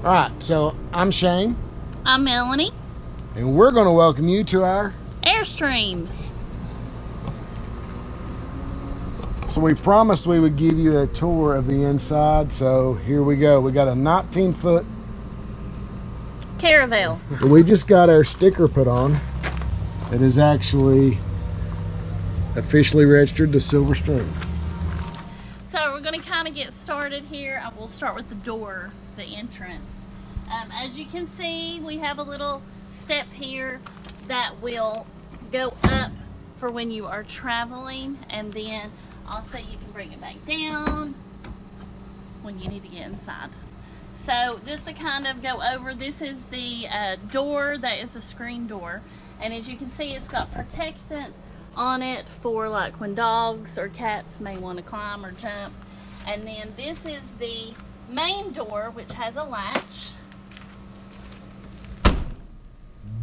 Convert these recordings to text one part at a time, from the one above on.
All right, so I'm Shane. I'm Melanie. And we're going to welcome you to our Airstream. So we promised we would give you a tour of the inside, so here we go. We got a 19-foot Caravel. We just got our sticker put on. It is actually officially registered to Silverstream. So we're going to kind of get started here. I will start with the door, the entrance. As you can see, we have a little step here that will go up for when you are traveling, and then also you can bring it back down when you need to get inside. So just to kind of go over, this is the door that is a screen door, and as you can see, it's got protectant on it for like when dogs or cats may want to climb or jump. And then this is the main door, which has a latch.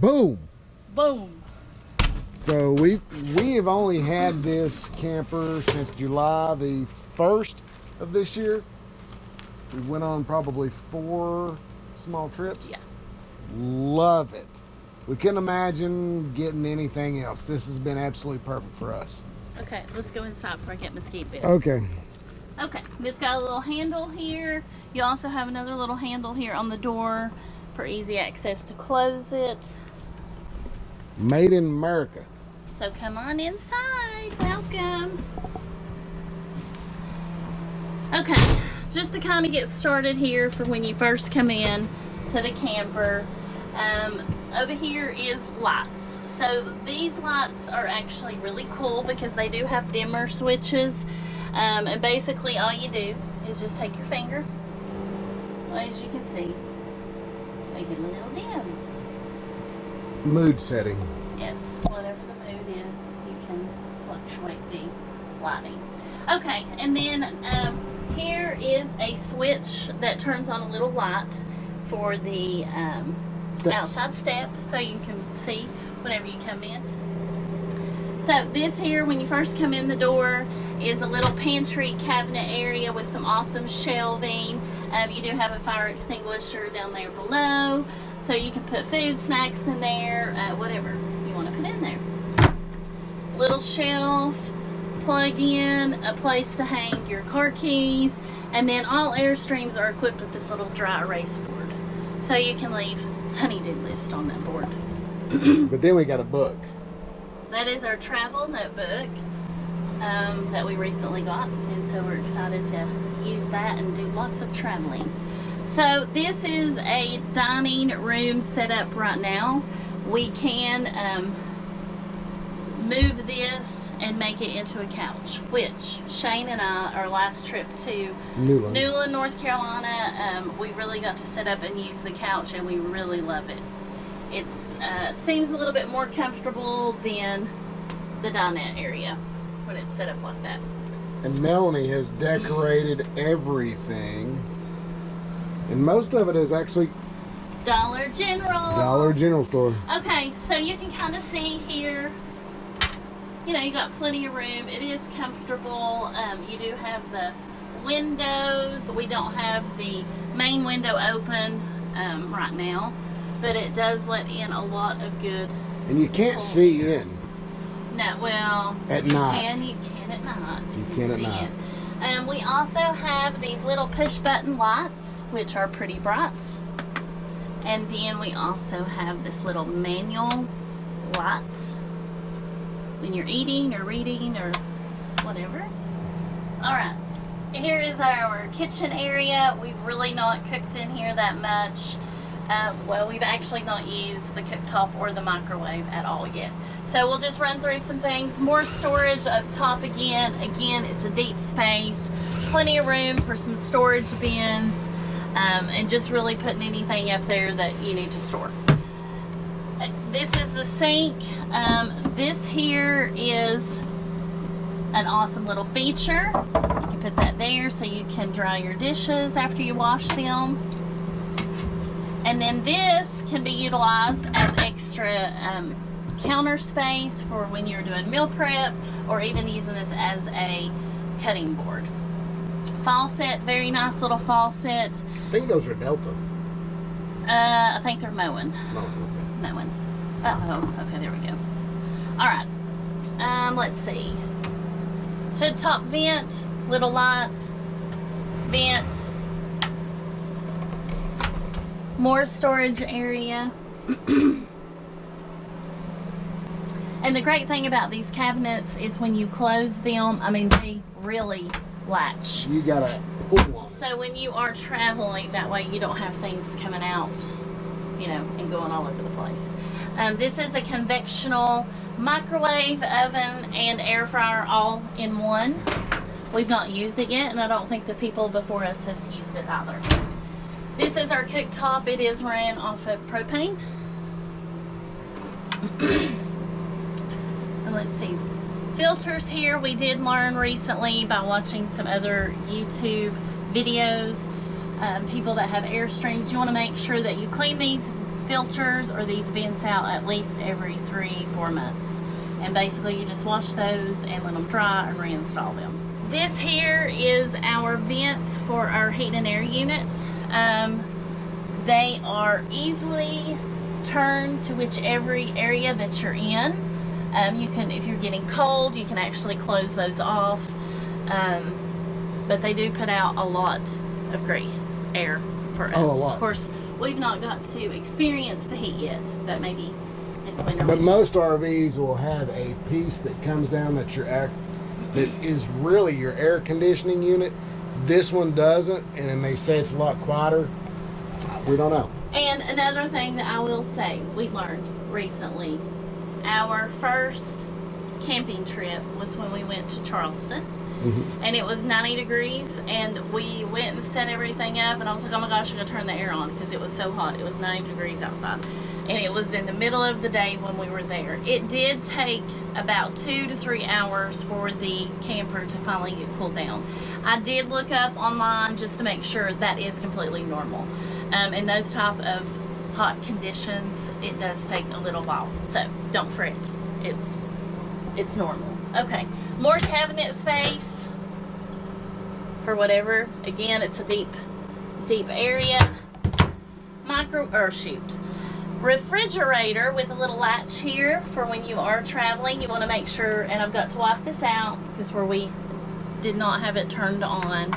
Boom! Boom! So we have only had this camper since July the 1st of this year. We went on probably 4 small trips. Yeah. Love it. We couldn't imagine getting anything else. This has been absolutely perfect for us. Okay, let's go inside before I get my ski bit. Okay. Okay, it's got a little handle here. You also have another little handle here on the door for easy access to close it. Made in America. So come on inside. Welcome. Okay, just to kind of get started here for when you first come in to the camper. Over here is lights. So these lights are actually really cool because they do have dimmer switches. And basically all you do is just take your finger, as you can see, make it a little dim. Mood setting. Yes, whatever the mood is, you can fluctuate the lighting. Okay, and then here is a switch that turns on a little light for the outside step, so you can see whenever you come in. So this here, when you first come in the door, is a little pantry cabinet area with some awesome shelving. You do have a fire extinguisher down there below, so you can put food, snacks in there, whatever you want to put in there. Little shelf, plug in, a place to hang your car keys, and then all Airstreams are equipped with this little dry erase board, so you can leave honey-do list on that board. But then we got a book. That is our travel notebook that we recently got, and so we're excited to use that and do lots of traveling. So this is a dining room set up right now. We can move this and make it into a couch, which Shane and I, our last trip to Newland, North Carolina, we really got to set up and use the couch, and we really love it. It seems a little bit more comfortable than the dinette area when it's set up like that. And Melanie has decorated everything, and most of it is actually Dollar General. Dollar General store. Okay, so you can kind of see here, you know, you got plenty of room. It is comfortable. You do have the windows. We don't have the main window open right now, but it does let in a lot of good. And you can't see in. No, well, at night. You can at night. You can at night. We also have these little push button lights, which are pretty bright. And then we also have this little manual light when you're eating or reading or whatever. Alright, here is our kitchen area. We've really not cooked in here that much. Well, we've actually not used the cooktop or the microwave at all yet. So we'll just run through some things. More storage up top again. Again, it's a deep space. Plenty of room for some storage bins. And just really putting anything up there that you need to store. This is the sink. This here is an awesome little feature. You can put that there so you can dry your dishes after you wash them. And then this can be utilized as extra counter space for when you're doing meal prep, or even using this as a cutting board. Faucet, very nice little faucet. I think those are Delta. I think they're mowing. Oh, okay. Mowing. Uh-oh. Okay, there we go. All right. Let's see. Hood top vent, little lights, vent, more storage area. And the great thing about these cabinets is when you close them, I mean, they really latch. You gotta pull them. So when you are traveling, that way you don't have things coming out, you know, and going all over the place. This is a convectional microwave, oven, and air fryer all in one. We've not used it yet, and I don't think the people before us has used it either. This is our cooktop. It is ran off of propane. And let's see. Filters here, we did learn recently by watching some other YouTube videos. People that have Airstreams, you want to make sure that you clean these filters or these vents out at least every 3-4 months. And basically you just wash those and let them dry and reinstall them. This here is our vents for our heat and air unit. They are easily turned to whichever area that you're in. You can, if you're getting cold, you can actually close those off. But they do put out a lot of great air for us. Oh, a lot. Of course, we've not got to experience the heat yet, but maybe this winter. But most RVs will have a piece that comes down that that is really your air conditioning unit. This one doesn't, and then they say it's a lot quieter. We don't know. And another thing that I will say, we learned recently, our first camping trip was when we went to Charleston. Mm-hmm. And it was 90 degrees, and we went and set everything up, and I was like, oh my gosh, I'm gonna turn the air on because it was so hot. It was 90 degrees outside, and it was in the middle of the day when we were there. It did take about 2 to 3 hours for the camper to finally get cooled down. I did look up online just to make sure that is completely normal. In those type of hot conditions, it does take a little while, so don't fret. It's normal. Okay, more cabinet space for whatever. Again, it's a deep area. Refrigerator with a little latch here for when you are traveling. You want to make sure, and I've got to wipe this out because where we did not have it turned on,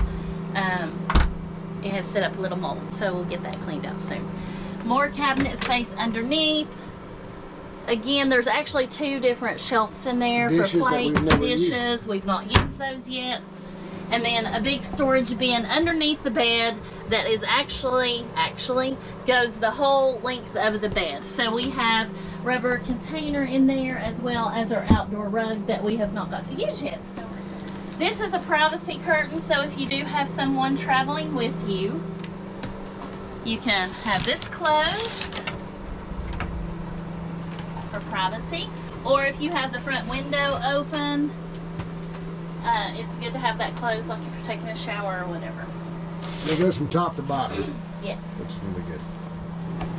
it has set up a little mold, so we'll get that cleaned out soon. More cabinet space underneath. Again, there's actually 2 different shelves in there for plates, dishes. We've not used those yet. And then a big storage bin underneath the bed that is actually goes the whole length of the bed. So we have rubber container in there as well as our outdoor rug that we have not got to use yet. So this is a privacy curtain, so if you do have someone traveling with you, you can have this closed for privacy, or if you have the front window open, it's good to have that closed, like if you're taking a shower or whatever. It goes from top to bottom. Yes. That's really good.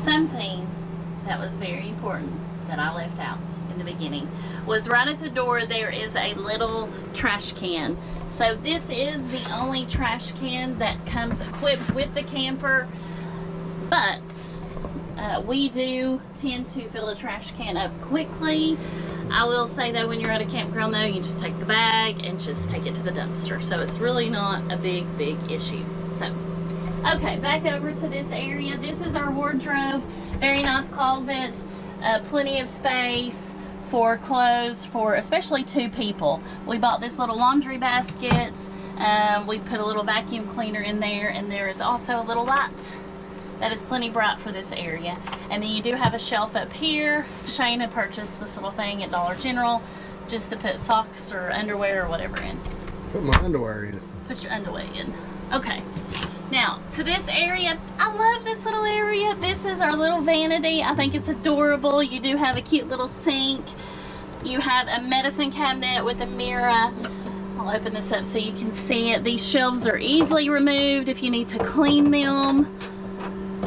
Something that was very important that I left out in the beginning was right at the door there is a little trash can. So this is the only trash can that comes equipped with the camper, but we do tend to fill a trash can up quickly. I will say though, when you're at a campground though, you just take the bag and just take it to the dumpster. So it's really not a big issue. So, okay, back over to this area. This is our wardrobe. Very nice closet. Plenty of space for clothes for especially 2 people. We bought this little laundry basket. We put a little vacuum cleaner in there, and there is also a little light that is plenty bright for this area. And then you do have a shelf up here. Shane had purchased this little thing at Dollar General just to put socks or underwear or whatever in. Put my underwear in it. Put your underwear in. Okay. Now, to this area, I love this little area. This is our little vanity. I think it's adorable. You do have a cute little sink. You have a medicine cabinet with a mirror. I'll open this up so you can see it. These shelves are easily removed if you need to clean them.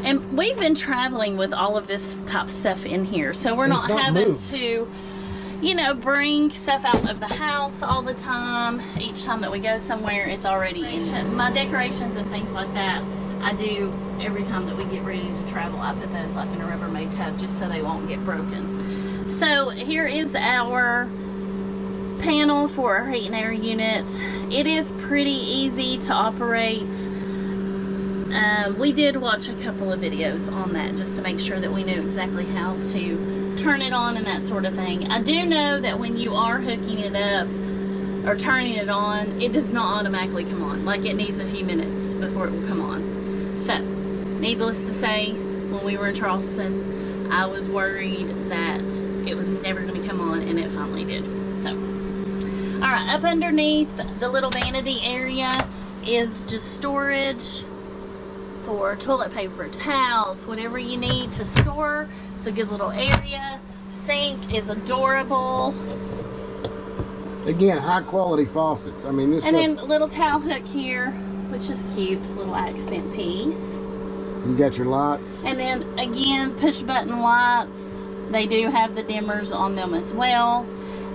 And we've been traveling with all of this type stuff in here, so we're not having to, you know, bring stuff out of the house all the time. Each time that we go somewhere, it's already in. My decorations and things like that, I do every time that we get ready to travel. I put those like in a Rubbermaid tub just so they won't get broken. So here is our panel for our heat and air unit. It is pretty easy to operate. We did watch a couple of videos on that just to make sure that we knew exactly how to turn it on and that sort of thing. I do know that when you are hooking it up or turning it on, it does not automatically come on. Like, it needs a few minutes before it will come on. So, needless to say, when we were in Charleston, I was worried that it was never going to come on, and it finally did. So, alright, up underneath the little vanity area is just storage for toilet paper, towels, whatever you need to store. It's a good little area. Sink is adorable. Again, high quality faucets. I mean, this And stuff, then a little towel hook here, which is cute, little accent piece. you got your lights. And then again, push button lights. They do have the dimmers on them as well.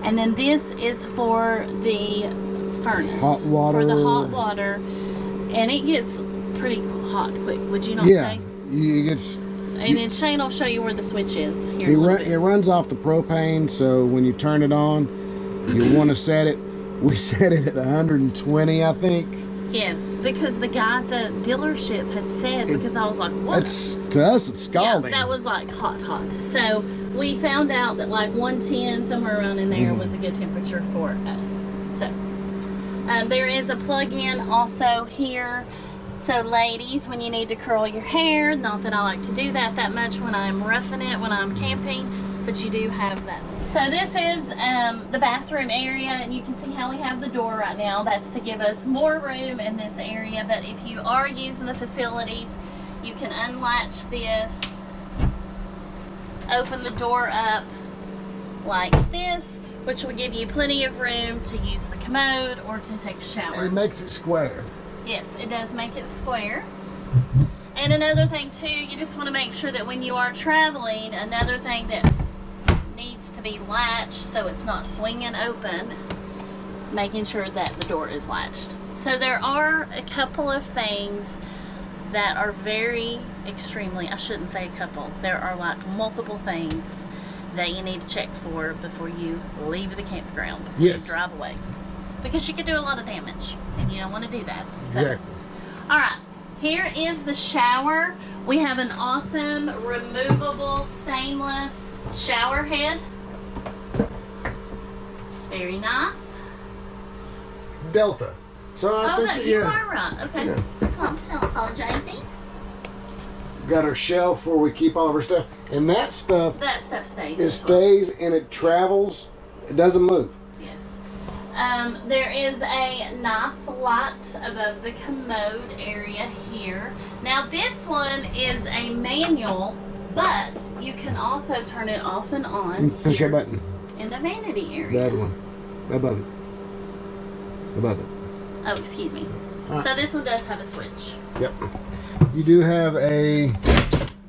And then this is for the furnace. Hot water. For the hot water. And it gets pretty hot quick, would you not Yeah, say? you get. And then Shane will show you where the switch is here in a It, little bit. it runs off the propane, so when you turn it on, you want to set it. We set it at 120, I think. Yes, because the guy at the dealership had said, because I was like, what? That's, to us, it's scalding. Yeah, that was like hot. So we found out that like 110, somewhere around in there, was a good temperature for us. So there is a plug-in also here. So ladies, when you need to curl your hair, not that I like to do that much when I'm roughing it, when I'm camping, but you do have that. So this is the bathroom area, and you can see how we have the door right now. That's to give us more room in this area, but if you are using the facilities, you can unlatch this, open the door up like this, which will give you plenty of room to use the commode or to take a shower. And it makes it square. Yes, it does make it square. And another thing too, you just want to make sure that when you are traveling, another thing that needs to be latched so it's not swinging open, making sure that the door is latched. So there are a couple of things that are very extremely, I shouldn't say a couple, there are like multiple things that you need to check for before you leave the campground, before you drive away. Because you could do a lot of damage, and you don't want to do that. So, Exactly. alright, here is the shower. We have an awesome removable stainless shower head. It's very nice. Delta. So I Oh think no, you are right. Okay. Yeah. I'm so apologizing. Got our shelf where we keep all of our stuff, and that stuff That stuff stays. it stays and it travels. It doesn't move. Yes. There is a nice light above the commode area here. Now this one is a manual, but you can also turn it off and on. Push here that button. in the vanity The area. other one. Above it. Above it. Oh, excuse me. Alright. So this one does have a switch. Yep. You do have a.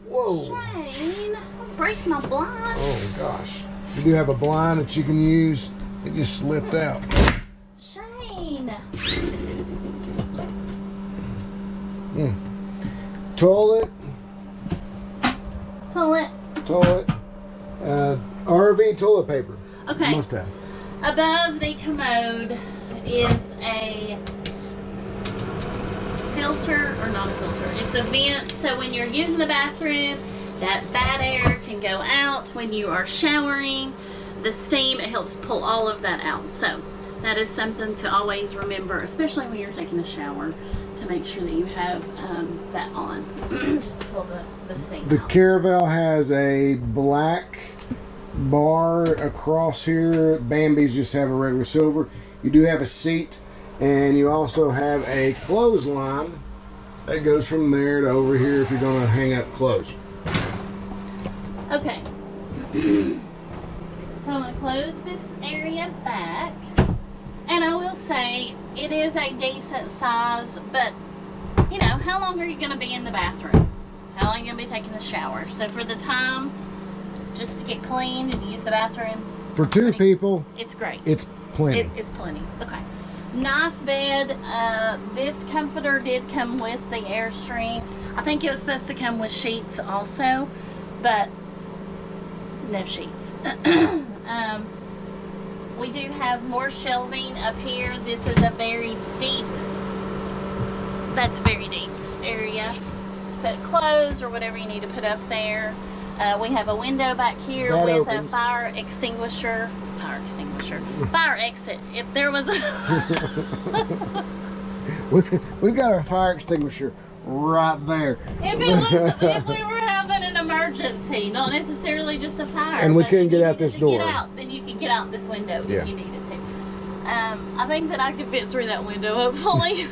Whoa. Shane, don't break my blind. Oh gosh. You do have a blind that you can use. It just slipped out. Shane. Toilet. Toilet. RV toilet paper. Okay. Must have. Above the commode is a filter, or not a filter, it's a vent, so when you're using the bathroom, that bad air can go out. When you are showering, the steam, it helps pull all of that out. So that is something to always remember, especially when you're taking a shower, to make sure that you have that on. Just to pull the steam The out. Caravel has a black bar across here. Bambi's just have a regular silver. You do have a seat, and you also have a clothesline that goes from there to over here if you're going to hang up clothes. Okay. So I'm going to close this area back. And I will say, it is a decent size, but, you know, how long are you going to be in the bathroom? How long are you going to be taking a shower? So for the time, just to get cleaned and use the bathroom. For two people, It's great. it's plenty. It's plenty. Okay. Nice bed. This comforter did come with the Airstream. I think it was supposed to come with sheets also, but no sheets. We do have more shelving up here. This is a very deep, that's very deep area to put clothes or whatever you need to put up there. We have a window back here that with opens. a fire exit. If there was a We've got our fire extinguisher right there. if we were having an emergency, not necessarily just a fire, And we but couldn't if get you out this needed to door. get out, then you could get out this window Yeah. if you needed to. I think that I could fit through that window, hopefully.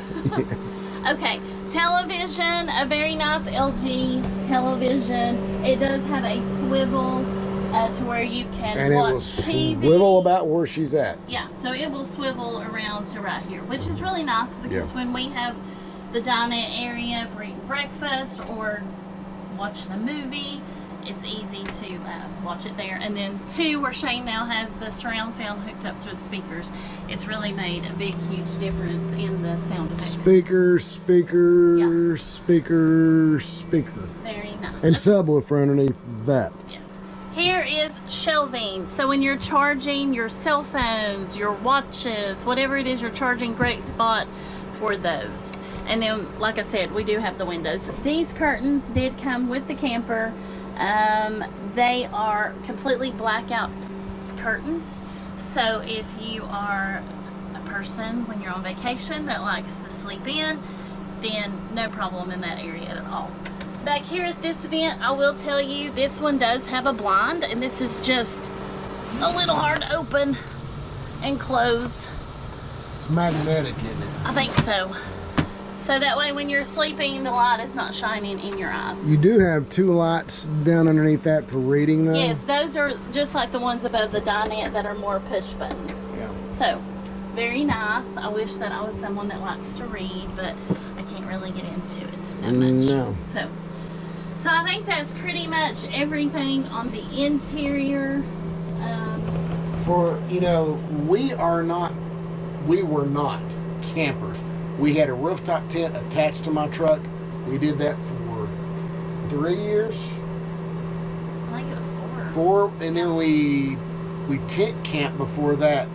Okay, television, a very nice LG television. It does have a swivel to where you can And it watch will TV. swivel about where she's at. Yeah, so it will swivel around to right here, which is really nice because Yeah. when we have the dinette area for eating breakfast or watching a movie, it's easy to watch it there. And then two, where Shane now has the surround sound hooked up through the speakers, it's really made a big, huge difference in the sound effects. Speaker, speaker, Yeah. speaker, speaker. Very nice. And subwoofer underneath that. Yes. Here is shelving. So when you're charging your cell phones, your watches, whatever it is you're charging, great spot for those. And then, like I said, we do have the windows. These curtains did come with the camper. They are completely blackout curtains. So if you are a person when you're on vacation that likes to sleep in, then no problem in that area at all. Back here at this vent, I will tell you, this one does have a blind, and this is just a little hard to open and close. It's magnetic, isn't it? I think so. So that way when you're sleeping, the light is not shining in your eyes. You do have two lights down underneath that for reading, though. Yes, those are just like the ones above the dinette that are more push button. Yeah. So, very nice. I wish that I was someone that likes to read, but I can't really get into it that much. No. So I think that's pretty much everything on the interior. For, you know, we were not campers. We had a rooftop tent attached to my truck. We did that for 3 years. I think it was 4. 4, and then we tent camped before that.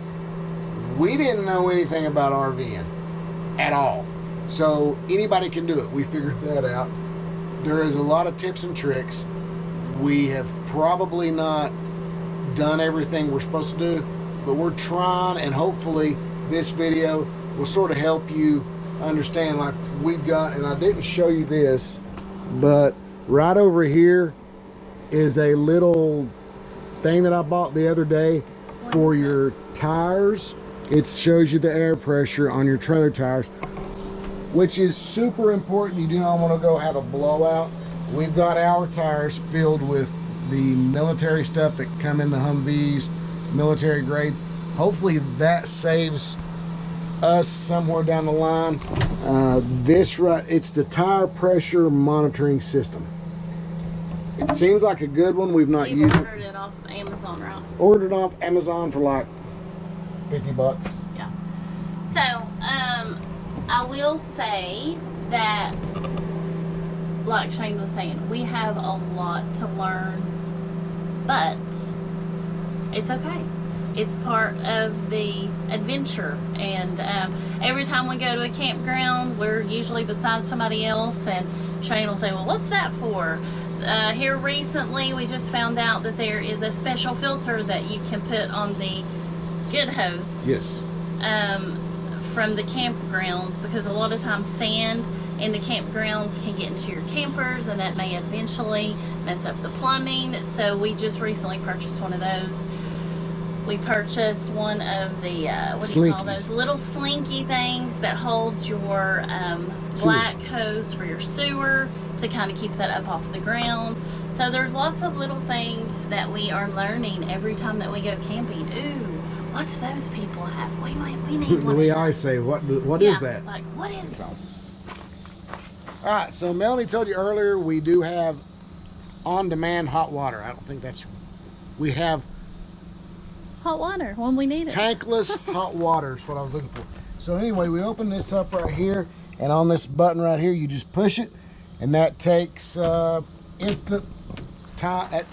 We didn't know anything about RVing at all. So anybody can do it. We figured that out. There is a lot of tips and tricks. We have probably not done everything we're supposed to do, but we're trying, and hopefully this video will sort of help you understand, like we've got, and I didn't show you this, but right over here is a little thing that I bought the other day for your tires. It shows you the air pressure on your trailer tires, which is super important. You do not want to go have a blowout. We've got our tires filled with the military stuff that come in the Humvees, military grade. Hopefully that saves us somewhere down the line. It's the tire pressure monitoring system. It seems like a good one. We've not You used ordered it. it off Amazon, right? Ordered off Amazon for like $50. Yeah. So, I will say that, like Shane was saying, we have a lot to learn, but it's okay. It's part of the adventure, and every time we go to a campground, we're usually beside somebody else, and Shane will say, well, what's that for? Here recently, we just found out that there is a special filter that you can put on the good hose. Yes. From the campgrounds, because a lot of times sand in the campgrounds can get into your campers, and that may eventually mess up the plumbing. So we just recently purchased one of those. We purchased one of the what do you call those little slinky things that holds your black hose for your sewer to kind of keep that up off the ground. So there's lots of little things that we are learning every time that we go camping. Ooh, what's those people have? We need one. We of always those. say, what is that? Like, what is it? All right, so Melanie told you earlier we do have on-demand hot water. I don't think that's, we have Hot water when we need it. tankless hot water is what I was looking for. So anyway, we open this up right here, and on this button right here, you just push it, and that takes instant time.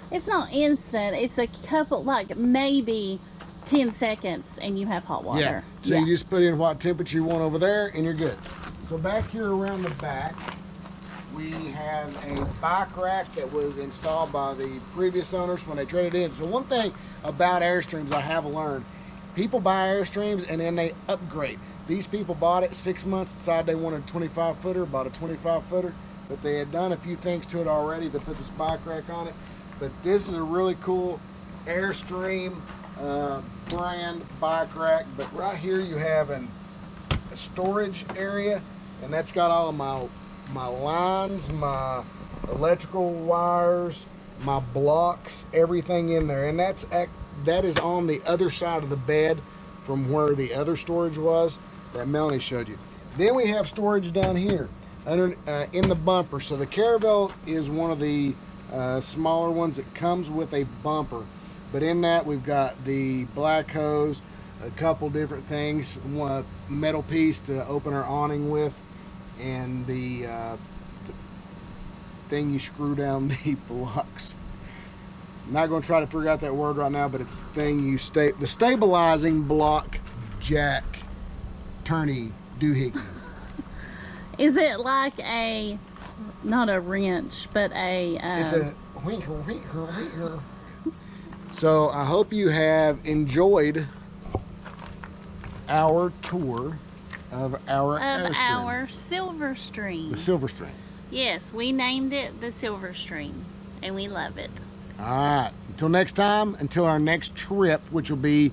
It's not instant. It's a couple, like maybe 10 seconds, and you have hot water. Yeah. So you just put in what temperature you want over there, and you're good. So back here around the back, we have a bike rack that was installed by the previous owners when they traded in. So one thing about Airstreams I have learned, people buy Airstreams and then they upgrade. These people bought it 6 months, decided they wanted a 25 footer, bought a 25 footer, but they had done a few things to it already to put this bike rack on it. But this is a really cool Airstream brand bike rack. But right here you have a storage area, and that's got all of my lines, my electrical wires, my blocks, everything in there. And that is on the other side of the bed from where the other storage was that Melanie showed you. Then we have storage down here under in the bumper. So the Caravel is one of the smaller ones that comes with a bumper, but in that we've got the black hose, a couple different things, one metal piece to open our awning with, and the thing you screw down the blocks. I'm not going to try to figure out that word right now, but it's the thing the stabilizing block jack turny doohickey. Is it like not a wrench, but it's a whinker. So I hope you have enjoyed our tour of our Silver Stream. The Silver Stream. Yes, we named it the Silver Stream, and we love it. All right. Until next time, until our next trip, which will be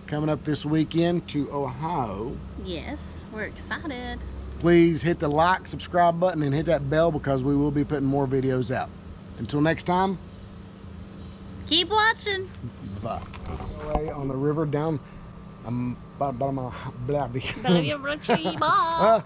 coming up this weekend to Ohio. Yes, we're excited. Please hit the like, subscribe button, and hit that bell because we will be putting more videos out. Until next time. Keep watching. Bye. On the river down. Bottom of Blabby. Bye.